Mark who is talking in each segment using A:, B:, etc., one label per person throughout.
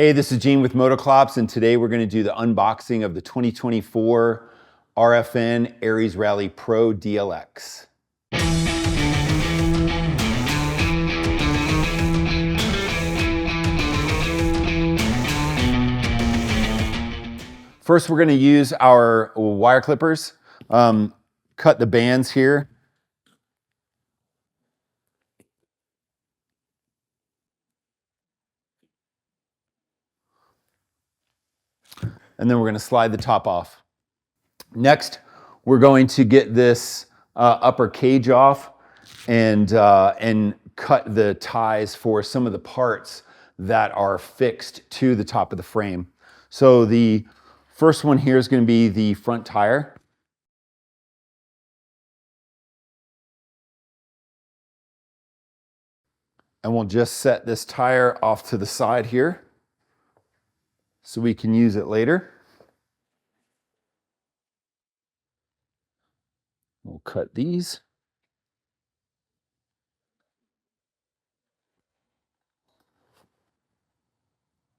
A: Hey, this is Gene with Motoclops, and today we're going to do the unboxing of the 2024 RFN Ares Rally Pro DLX. First, we're going to use our wire clippers, cut the bands here. And then we're going to slide the top off. Next, we're going to get this upper cage off and cut the ties for some of the parts that are fixed to the top of the frame. So the first one here is going to be the front tire. And we'll just set this tire off to the side here so we can use it later. We'll cut these.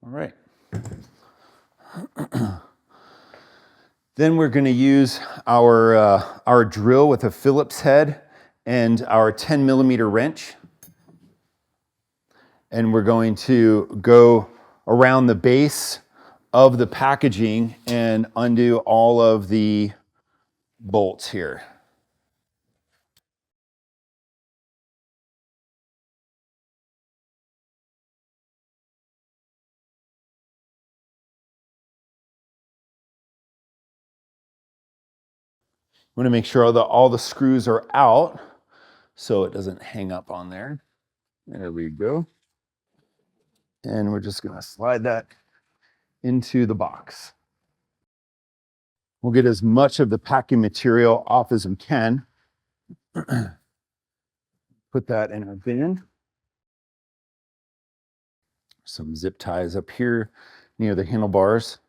A: All right. Then we're going to use our drill with a Phillips head and our 10mm wrench. And we're going to go around the base of the packaging and undo all of the bolts here. We want to make sure that all the screws are out so it doesn't hang up on there. There we go. And we're just going to slide that into the box. We'll get as much of the packing material off as we can. Put that in our bin. Some zip ties up here near the handlebars.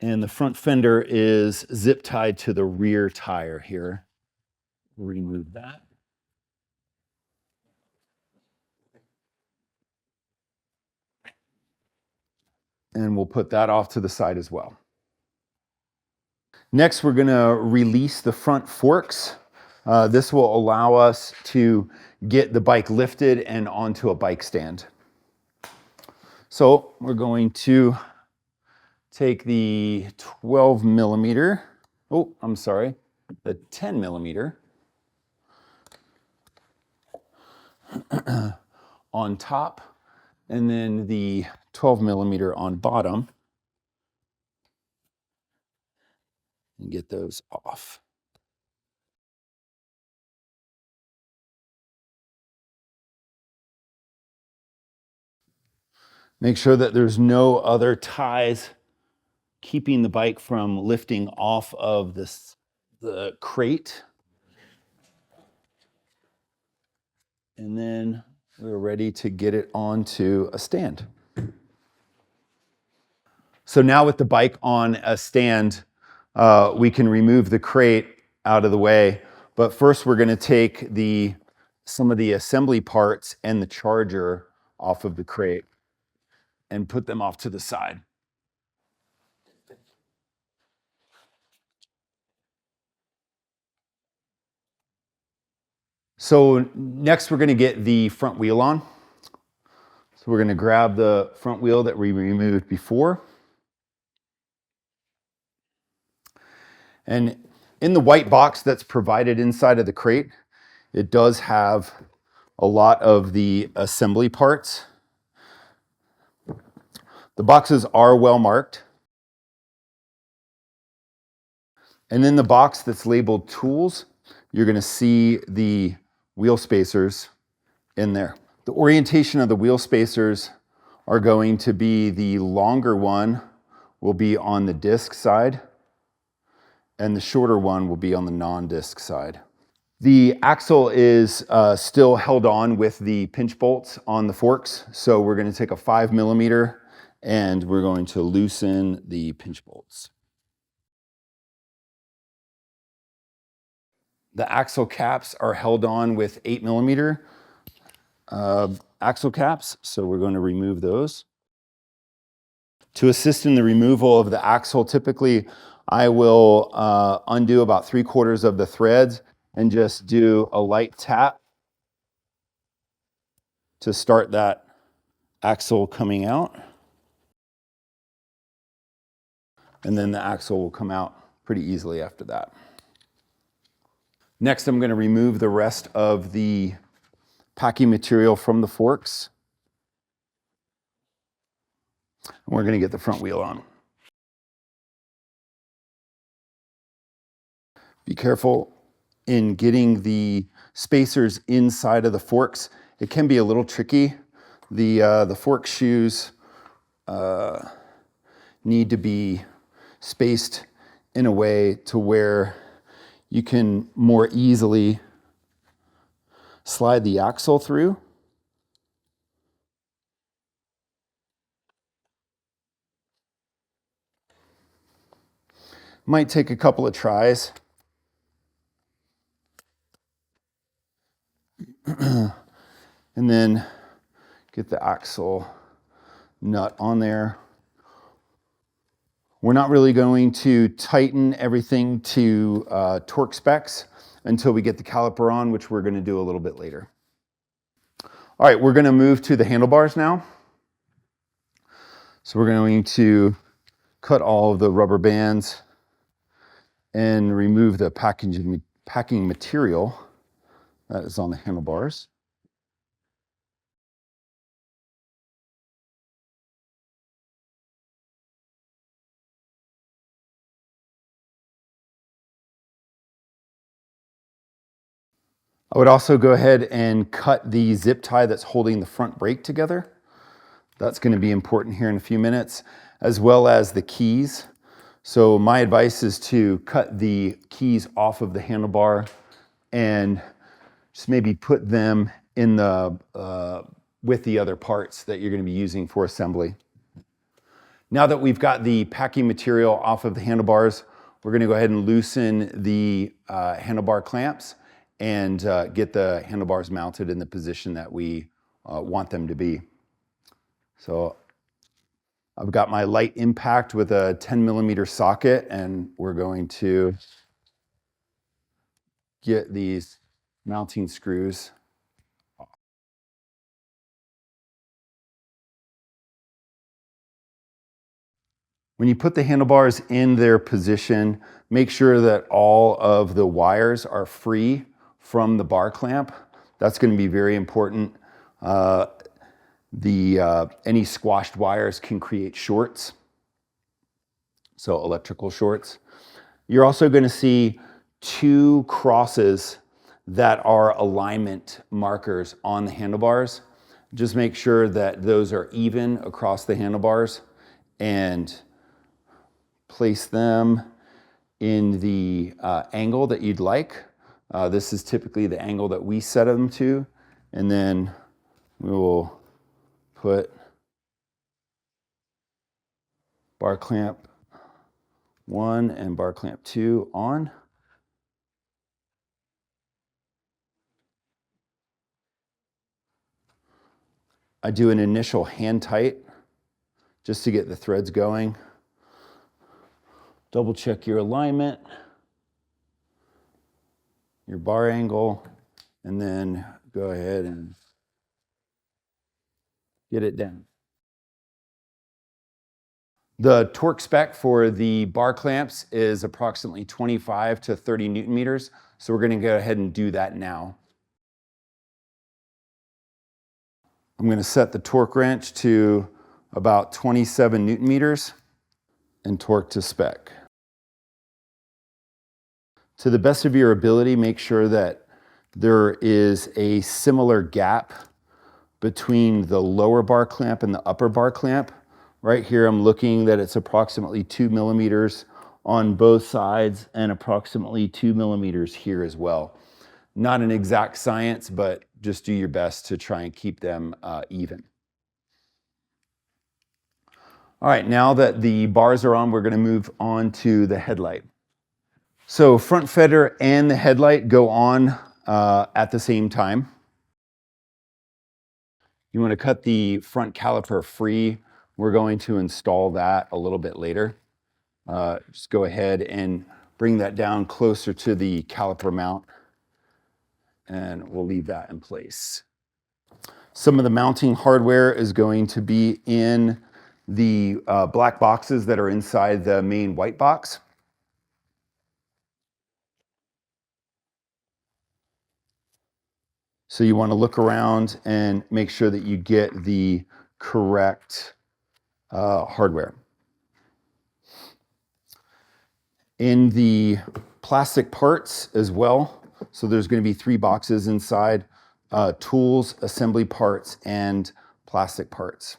A: And the front fender is zip tied to the rear tire here. Remove that. And we'll put that off to the side as well. Next, we're going to release the front forks. This will allow us to get the bike lifted and onto a bike stand. So we're going to take the 12mm, the 10mm on top, and then the 12mm on bottom, and get those off. Make sure that there's no other ties keeping the bike from lifting off of the crate. And then we're ready to get it onto a stand. So now with the bike on a stand, we can remove the crate out of the way. But first we're going to take some of the assembly parts and the charger off of the crate and put them off to the side. So next we're going to get the front wheel on. So we're going to grab the front wheel that we removed before. And in the white box that's provided inside of the crate, it does have a lot of the assembly parts. The boxes are well marked. And in the box that's labeled tools, you're going to see the wheel spacers in there. The orientation of the wheel spacers are going to be the longer one will be on the disc side, and the shorter one will be on the non-disc side. The axle is still held on with the pinch bolts on the forks, so we're going to take a 5mm and we're going to loosen the pinch bolts. The axle caps are held on with 8mm. axle caps, so we're going to remove those. To assist in the removal of the axle, typically I will undo about 3/4 of the threads and just do a light tap to start that axle coming out. And then the axle will come out pretty easily after that. Next, I'm going to remove the rest of the packing material from the forks. And we're going to get the front wheel on. Be careful in getting the spacers inside of the forks. It can be a little tricky. The fork shoes need to be spaced in a way to where you can more easily slide the axle through. Might take a couple of tries. And then get the axle nut on there. We're not really going to tighten everything to torque specs until we get the caliper on, which we're going to do a little bit later. All right, we're going to move to the handlebars now. So we're going to cut all of the rubber bands and remove the packing material that is on the handlebars. I would also go ahead and cut the zip tie that's holding the front brake together. That's going to be important here in a few minutes, as well as the keys. So my advice is to cut the keys off of the handlebar and just maybe put them in the with the other parts that you're going to be using for assembly. Now that we've got the packing material off of the handlebars, we're going to go ahead and loosen the handlebar clamps and get the handlebars mounted in the position that we want them to be. So I've got my light impact with a 10mm socket, and we're going to get these mounting screws off. When you put the handlebars in their position, make sure that all of the wires are free from the bar clamp. That's going to be very important. Any squashed wires can create shorts, so electrical shorts. You're also going to see 2 crosses that are alignment markers on the handlebars. Just make sure that those are even across the handlebars and place them in the angle that you'd like. This is typically the angle that we set them to, and then we will put bar clamp 1 and bar clamp 2 on. I do an initial hand tight just to get the threads going. Double check your alignment, your bar angle, and then go ahead and get it down. The torque spec for the bar clamps is approximately 25 to 30 Newton meters. So we're going to go ahead and do that now. I'm going to set the torque wrench to about 27 Newton meters and torque to spec. To the best of your ability, make sure that there is a similar gap between the lower bar clamp and the upper bar clamp. Right here, I'm looking that it's approximately 2 millimeters on both sides and approximately 2 millimeters here as well. Not an exact science, but just do your best to try and keep them even. All right, now that the bars are on, we're going to move on to the headlight. So front fender and the headlight go on at the same time. You want to cut the front caliper free. We're going to install that a little bit later. Just go ahead and bring that down closer to the caliper mount, and we'll leave that in place. Some of the mounting hardware is going to be in the black boxes that are inside the main white box. So you want to look around and make sure that you get the correct hardware. In the plastic parts as well, so there's going to be 3 boxes inside, tools, assembly parts, and plastic parts.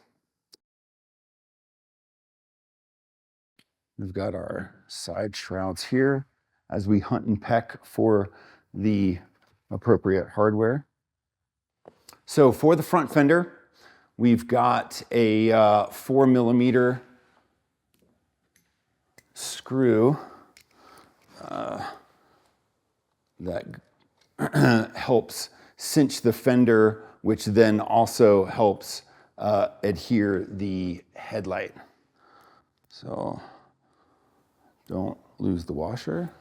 A: We've got our side shrouds here as we hunt and peck for the appropriate hardware. So for the front fender, we've got a 4mm screw that helps cinch the fender, which then also helps adhere the headlight. So don't lose the washer.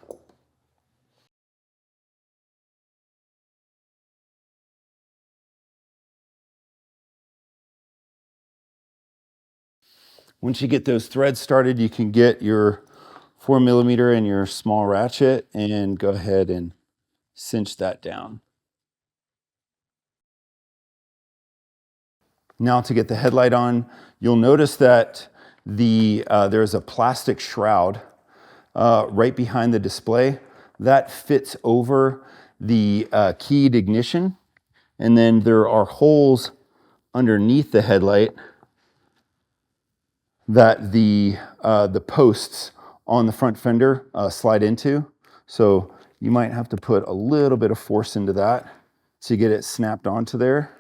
A: Once you get those threads started, you can get your 4mm and your small ratchet and go ahead and cinch that down. Now to get the headlight on, you'll notice that there's a plastic shroud right behind the display that fits over the keyed ignition, and then there are holes underneath the headlight that the posts on the front fender slide into. So you might have to put a little bit of force into that to get it snapped onto there.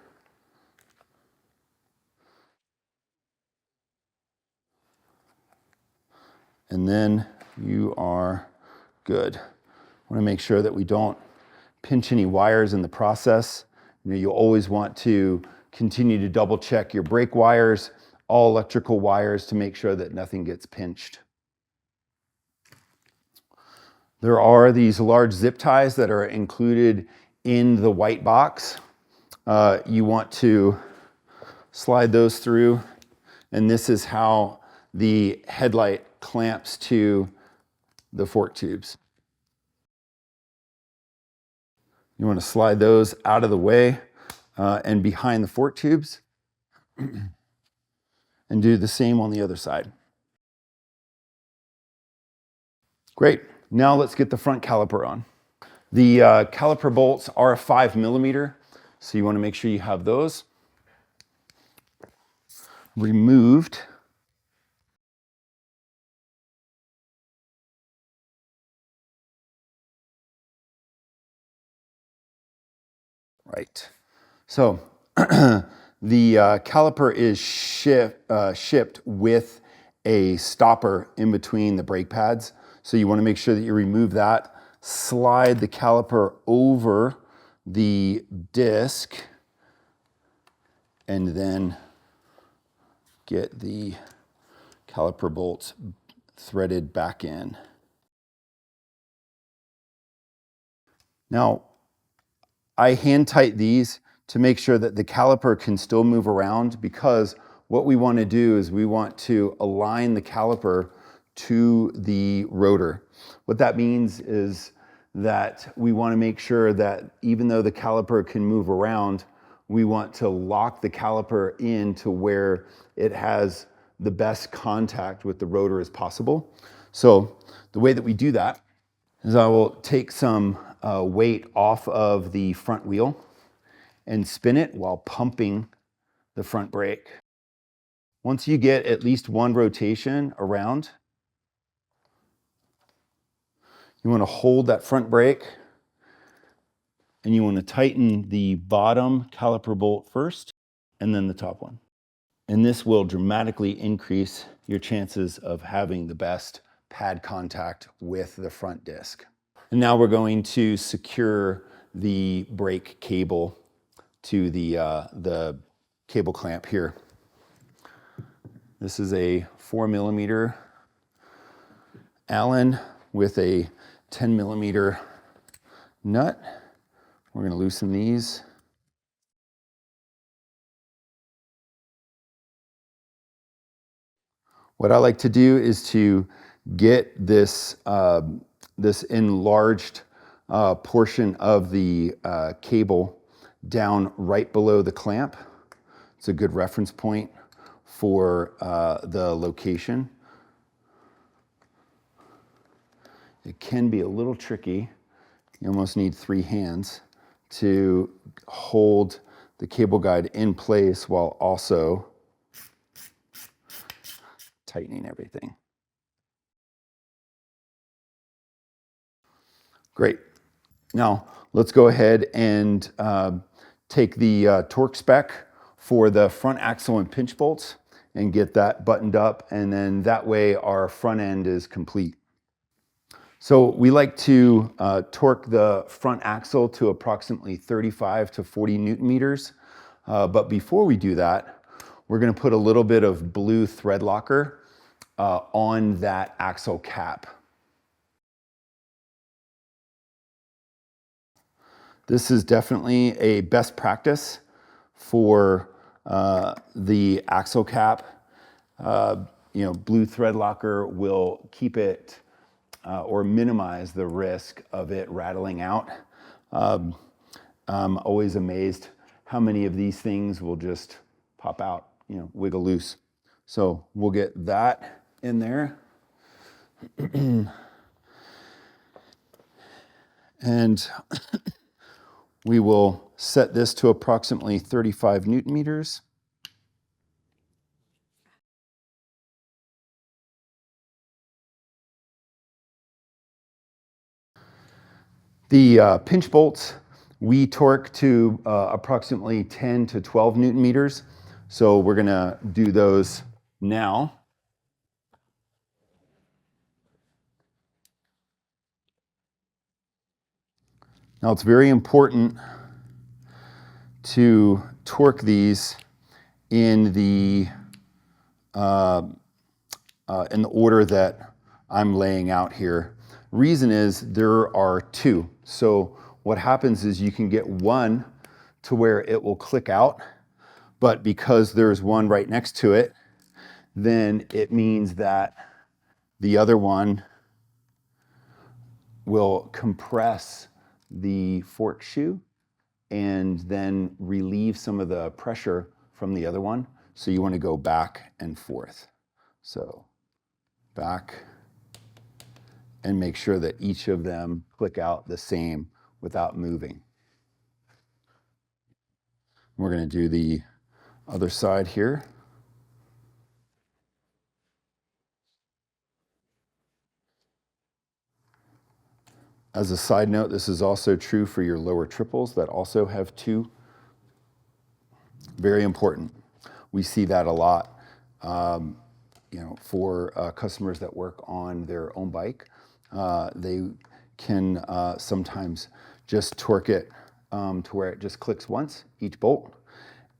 A: And then you are good. I want to make sure that we don't pinch any wires in the process. You'll always want to continue to double check your brake wires, all electrical wires, to make sure that nothing gets pinched. There are these large zip ties that are included in the white box. You want to slide those through, and this is how the headlight clamps to the fork tubes. You want to slide those out of the way and behind the fork tubes, and do the same on the other side. Great. Now let's get the front caliper on. The caliper bolts are 5mm, so you want to make sure you have those removed. Right. So the caliper is shipped with a stopper in between the brake pads. So you want to make sure that you remove that, slide the caliper over the disc, and then get the caliper bolts threaded back in. Now, I hand tight these to make sure that the caliper can still move around, because what we want to do is we want to align the caliper to the rotor. What that means is that we want to make sure that even though the caliper can move around, we want to lock the caliper in to where it has the best contact with the rotor as possible. So the way that we do that is I will take some weight off of the front wheel and spin it while pumping the front brake. Once you get at least one rotation around, you want to hold that front brake, and you want to tighten the bottom caliper bolt first and then the top one. And this will dramatically increase your chances of having the best pad contact with the front disc. And now we're going to secure the brake cable to the cable clamp here. This is a 4mm Allen with a 10mm nut. We're going to loosen these. What I like to do is to get this, this enlarged portion of the cable down right below the clamp. It's a good reference point for the location. It can be a little tricky. You almost need 3 hands to hold the cable guide in place while also tightening everything. Great. Now let's go ahead and take the torque spec for the front axle and pinch bolts and get that buttoned up, and then that way our front end is complete. So we like to torque the front axle to approximately 35 to 40 Newton meters. But before we do that, we're going to put a little bit of blue thread locker on that axle cap. This is definitely a best practice for the axle cap. Blue thread locker will keep it or minimize the risk of it rattling out. I'm always amazed how many of these things will just pop out, wiggle loose. So we'll get that in there. And we will set this to approximately 35 Newton meters. The pinch bolts, we torque to approximately 10 to 12 Newton meters. So we're going to do those now. Now it's very important to torque these in the order that I'm laying out here. Reason is there are 2. So what happens is you can get one to where it will click out, but because there's one right next to it, then it means that the other one will compress the fork shoe and then relieve some of the pressure from the other one. So you want to go back and forth. So back, and make sure that each of them click out the same without moving. We're going to do the other side here. As a side note, this is also true for your lower triples that also have 2. Very important. We see that a lot. For customers that work on their own bike, they can sometimes just torque it to where it just clicks once, each bolt,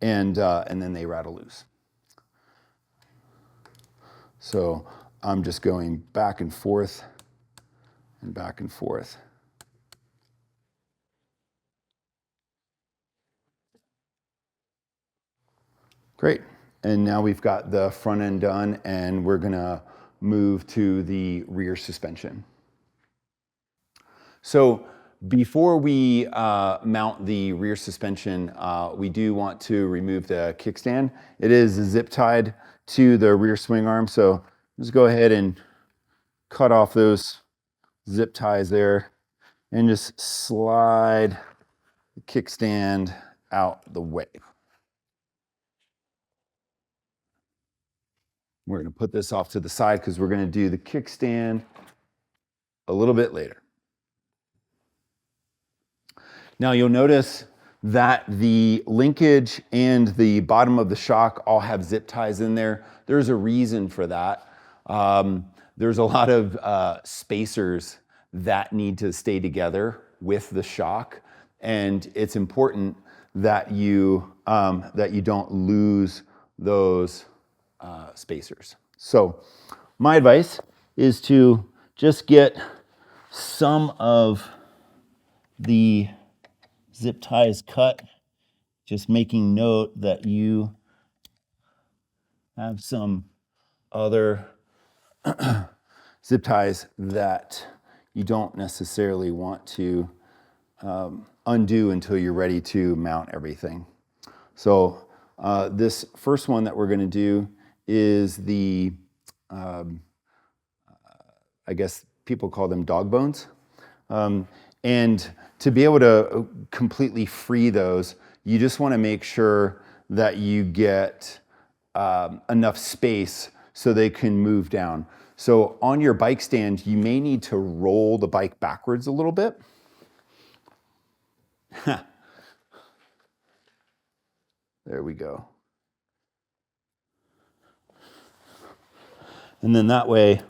A: and then they rattle loose. So I'm just going back and forth and back and forth. Great. And now we've got the front end done, and we're going to move to the rear suspension. So before we mount the rear suspension, we do want to remove the kickstand. It is zip tied to the rear swing arm, so just go ahead and cut off those zip ties there and just slide the kickstand out the way. We're going to put this off to the side because we're going to do the kickstand a little bit later. Now you'll notice that the linkage and the bottom of the shock all have zip ties in there. There's a reason for that. There's a lot of spacers that need to stay together with the shock, and it's important that you don't lose those spacers. So my advice is to just get some of the zip ties cut, just making note that you have some other zip ties that you don't necessarily want to undo until you're ready to mount everything. So this first one that we're going to do is the, I guess people call them dog bones. And to be able to completely free those, you just want to make sure that you get enough space so they can move down. So on your bike stand, you may need to roll the bike backwards a little bit. There we go. And then that way,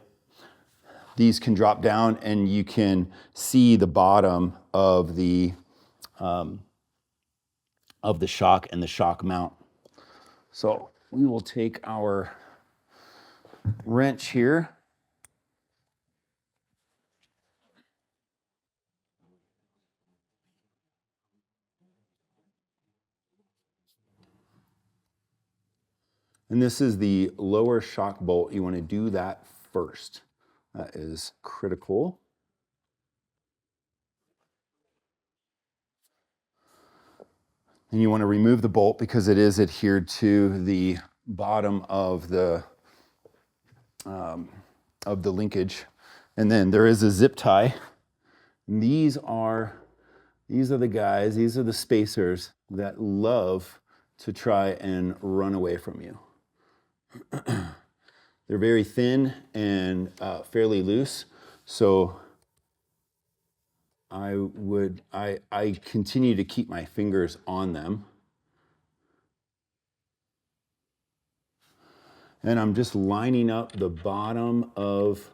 A: these can drop down and you can see the bottom of the shock and the shock mount. So we will take our wrench here. And this is the lower shock bolt. You want to do that first. That is critical. And you want to remove the bolt because it is adhered to the bottom of the linkage. And then there is a zip tie. And these are the guys, these are the spacers that love to try and run away from you. They're very thin and fairly loose, so I continue to keep my fingers on them. And I'm just lining up the bottom of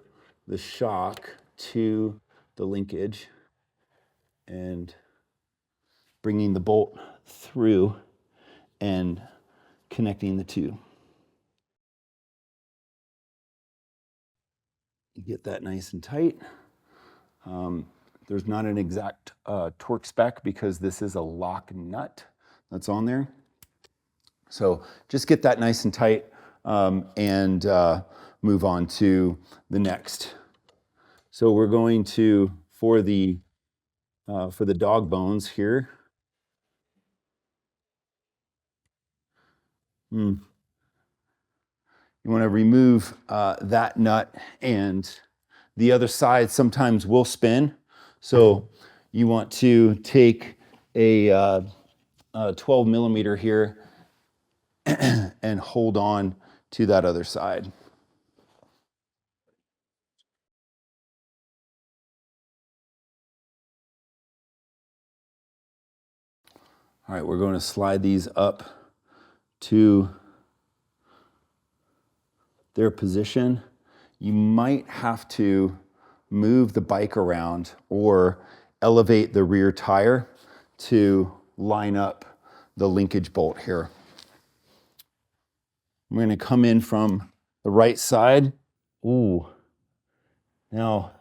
A: the shock to the linkage and bringing the bolt through and connecting the two. Get that nice and tight. There's not an exact torque spec because this is a lock nut that's on there. So just get that nice and tight and move on to the next. So we're going to, for the dog bones here, you want to remove that nut, and the other side sometimes will spin. So you want to take a 12 millimeter here and hold on to that other side. All right, we're going to slide these up to their position. You might have to move the bike around or elevate the rear tire to line up the linkage bolt here. I'm going to come in from the right side. Ooh. Now,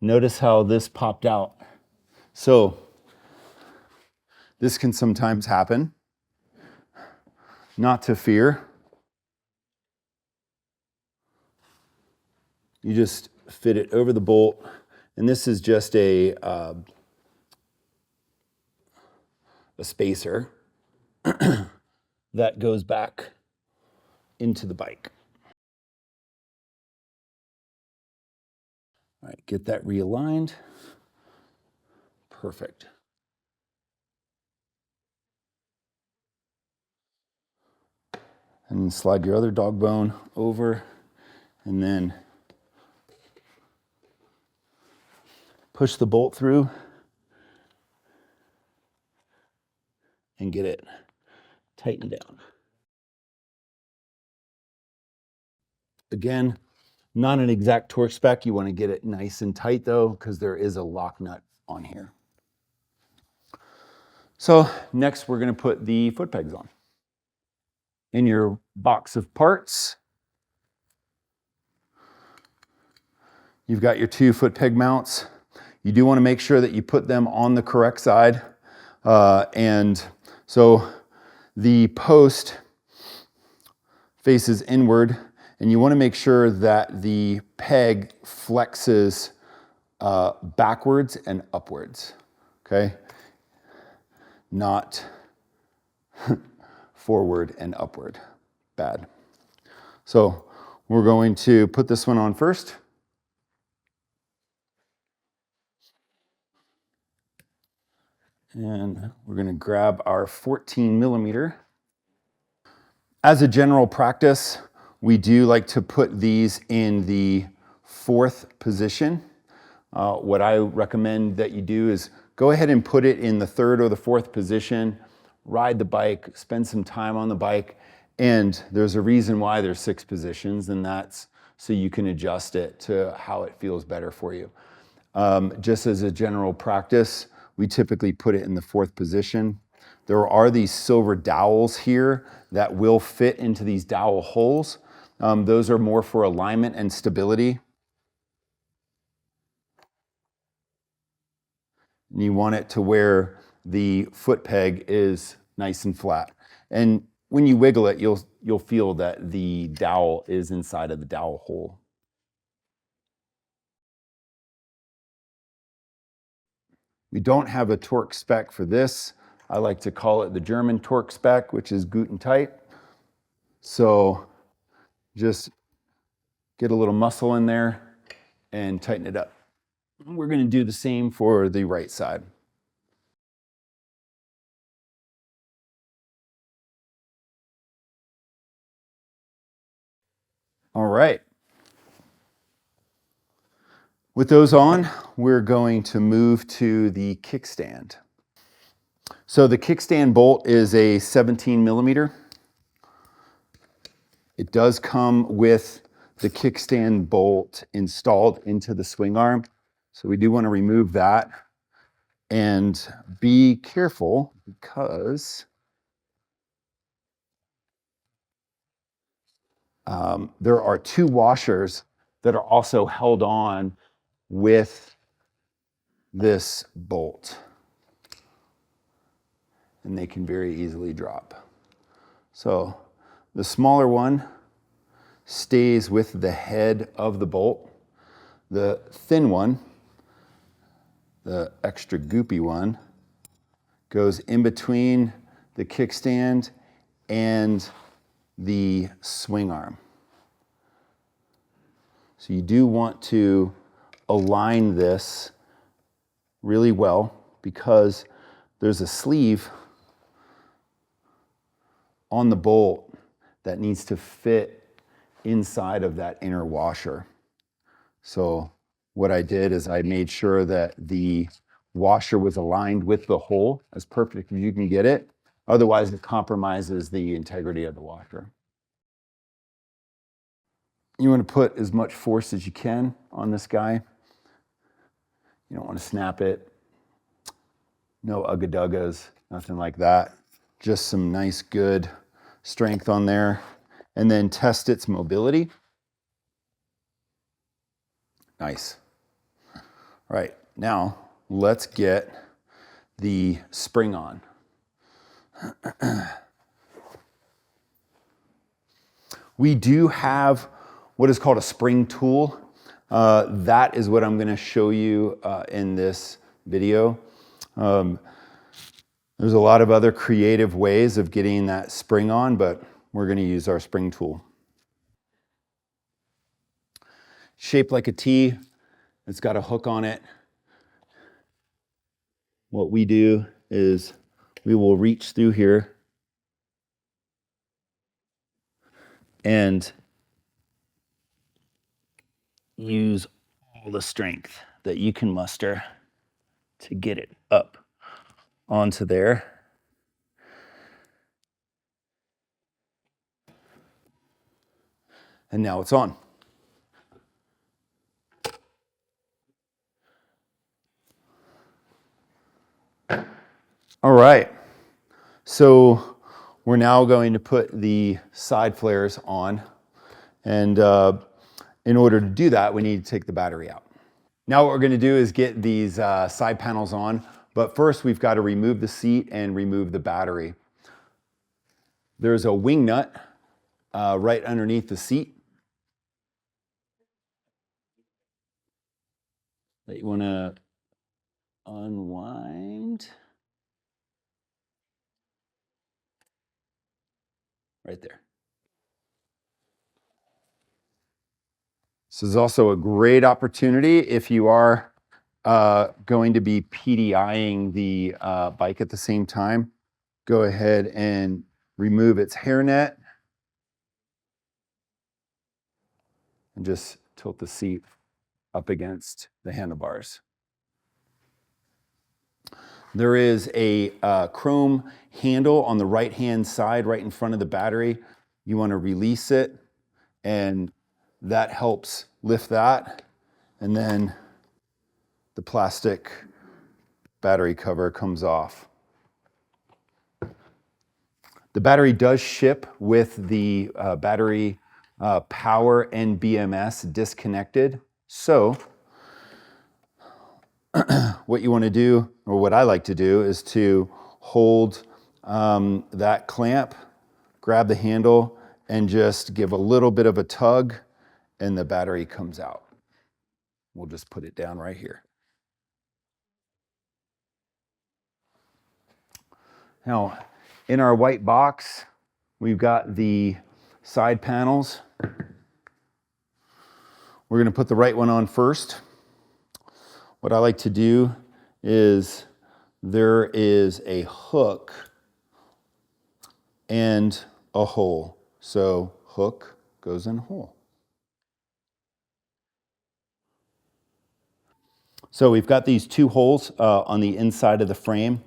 A: notice how this popped out. So, this can sometimes happen. Not to fear. You just fit it over the bolt, and this is just a spacer that goes back into the bike. All right, get that realigned. Perfect. And slide your other dog bone over, and then push the bolt through and get it tightened down. Again, not an exact torque spec. You want to get it nice and tight though, because there is a lock nut on here. So next we're going to put the foot pegs on. In your box of parts, you've got your 2 foot peg mounts. You do want to make sure that you put them on the correct side. And so the post faces inward, and you want to make sure that the peg flexes backwards and upwards, okay? Not forward and upward. Bad. So we're going to put this one on first. And we're going to grab our 14 millimeter. As a general practice, we do like to put these in the 4th position. What I recommend that you do is go ahead and put it in the 3rd or the 4th position, ride the bike, spend some time on the bike, and there's a reason why there's 6 positions, and that's so you can adjust it to how it feels better for you. Just as a general practice, we typically put it in the 4th position. There are these silver dowels here that will fit into these dowel holes. Those are more for alignment and stability. And you want it to where the foot peg is nice and flat. And when you wiggle it, you'll feel that the dowel is inside of the dowel hole. We don't have a torque spec for this. I like to call it the German torque spec, which is Guten tight. So just get a little muscle in there and tighten it up. We're going to do the same for the right side. All right. With those on, we're going to move to the kickstand. So the kickstand bolt is a 17 millimeter. It does come with the kickstand bolt installed into the swing arm. So we do want to remove that and be careful because there are 2 washers that are also held on with this bolt, and they can very easily drop. So the smaller one stays with the head of the bolt. The thin one, the extra goopy one, goes in between the kickstand and the swing arm. So you do want to align this really well because there's a sleeve on the bolt that needs to fit inside of that inner washer. So what I did is I made sure that the washer was aligned with the hole as perfect as you can get it. Otherwise, it compromises the integrity of the washer. You want to put as much force as you can on this guy. You don't want to snap it. No ugga-duggas, nothing like that. Just some nice, good strength on there. And then test its mobility. Nice. All right, now let's get the spring on. We do have what is called a spring tool. That is what I'm going to show you in this video. There's a lot of other creative ways of getting that spring on, but we're going to use our spring tool. Shaped like a T, it's got a hook on it. What we do is we will reach through here and use all the strength that you can muster to get it up onto there. And now it's on. All right. So we're now going to put the side flares on, and in order to do that, we need to take the battery out. Now what we're going to do is get these side panels on, but first we've got to remove the seat and remove the battery. There's a wing nut right underneath the seat that you want to unwind right there. This is also a great opportunity if you are going to be PDIing the bike at the same time. Go ahead and remove its hairnet and just tilt the seat up against the handlebars. There is a chrome handle on the right-hand side, right in front of the battery. You want to release it, and that helps lift that. And then the plastic battery cover comes off. The battery does ship with the battery power and BMS disconnected. So what you want to do, or what I like to do, is to hold that clamp, grab the handle, and just give a little bit of a tug, and the battery comes out. We'll just put it down right here. Now, in our white box, we've got the side panels. We're going to put the right one on first. What I like to do is there is a hook and a hole. So hook goes in hole. So we've got these two holes on the inside of the frame.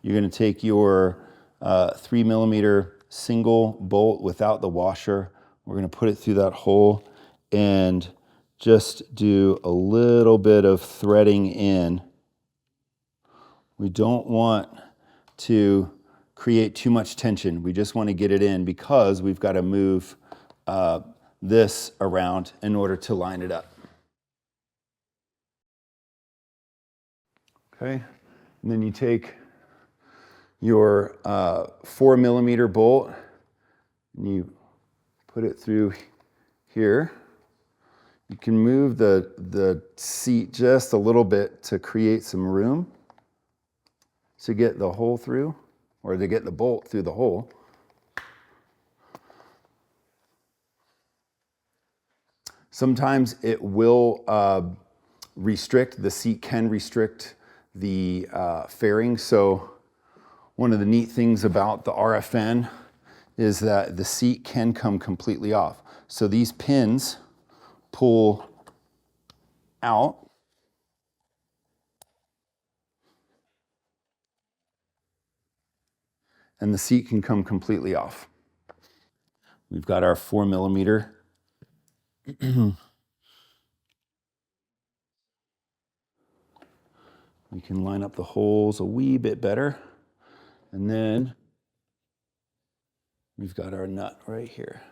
A: You're going to take your 3mm single bolt without the washer. We're going to put it through that hole and just do a little bit of threading in. We don't want to create too much tension. We just want to get it in because we've got to move this around in order to line it up. Okay, and then you take your 4mm bolt and you put it through here. You can move the seat just a little bit to create some room to get the hole through, or to get the bolt through the hole. Sometimes it will restrict, the seat can restrict the fairing. So one of the neat things about the RFN is that the seat can come completely off. So these pins pull out and the seat can come completely off. We've got our 4mm. We can line up the holes a wee bit better. And then we've got our nut right here.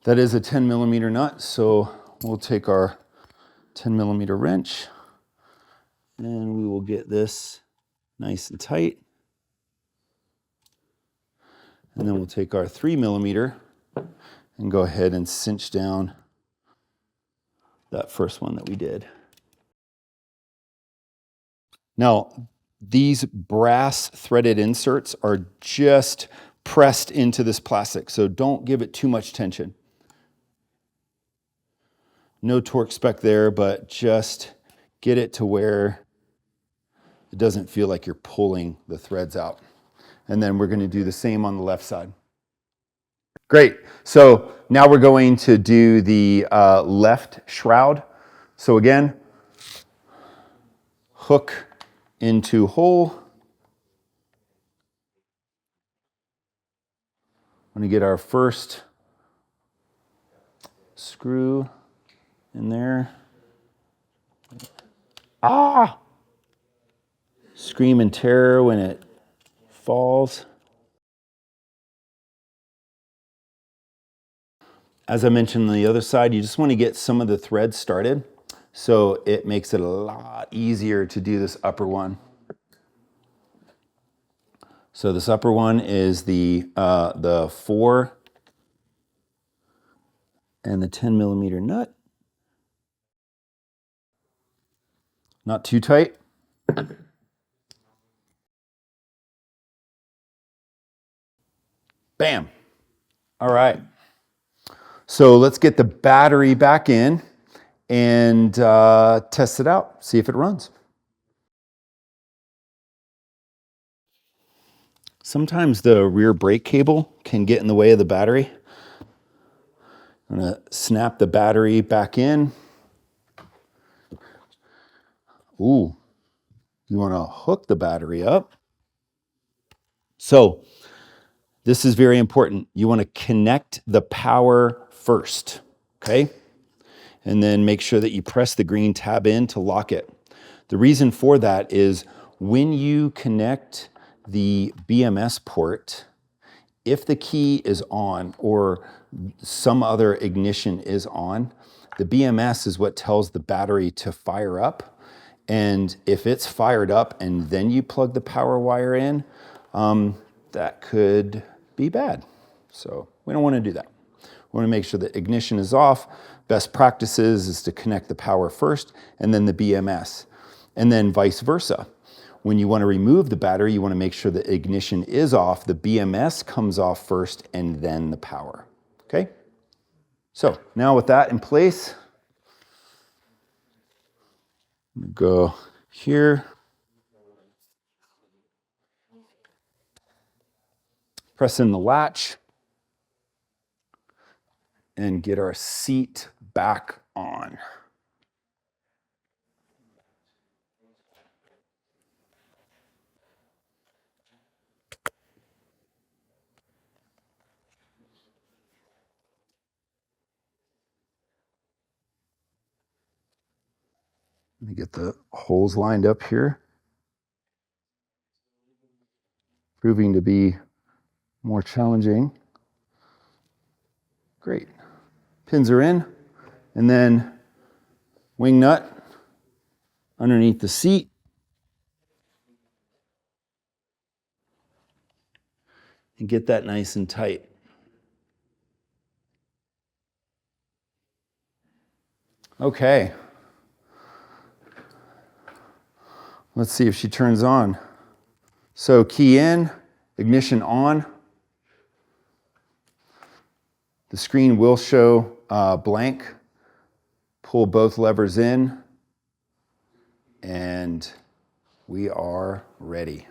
A: That is a 10mm nut, so we'll take our 10mm wrench and we will get this nice and tight. And then we'll take our 3mm and go ahead and cinch down that first one that we did. Now, these brass threaded inserts are just pressed into this plastic, so don't give it too much tension. No torque spec there, but just get it to where it doesn't feel like you're pulling the threads out. And then we're going to do the same on the left side. Great. So now we're going to do the left shroud. So again, hook into hole. I'm going to get our first screw in there. Ah! Scream in terror when it falls. As I mentioned on the other side, you just want to get some of the threads started so it makes it a lot easier to do this upper one. So this upper one is the 4 and the 10 millimeter nut. Not too tight. Bam. All right. So let's get the battery back in and test it out, see if it runs. Sometimes the rear brake cable can get in the way of the battery. I'm gonna snap the battery back in. Ooh, you wanna hook the battery up. So this is very important. You wanna connect the power first, okay? And then make sure that you press the green tab in to lock it. The reason for that is when you connect the BMS port, if the key is on or some other ignition is on, the BMS is what tells the battery to fire up. And if it's fired up and then you plug the power wire in, that could be bad. So we don't want to do that. We want to make sure that ignition is off. Best practices is to connect the power first and then the BMS, and then vice versa. When you want to remove the battery, you want to make sure the ignition is off, the BMS comes off first, and then the power, okay? So now with that in place, I'm gonna go here, press in the latch, and get our seat back on. Let me get the holes lined up here. Proving to be more challenging. Great. Pins are in, and then wing nut underneath the seat. And get that nice and tight. Okay. Let's see if she turns on. So key in, ignition on. The screen will show blank. Pull both levers in, and we are ready.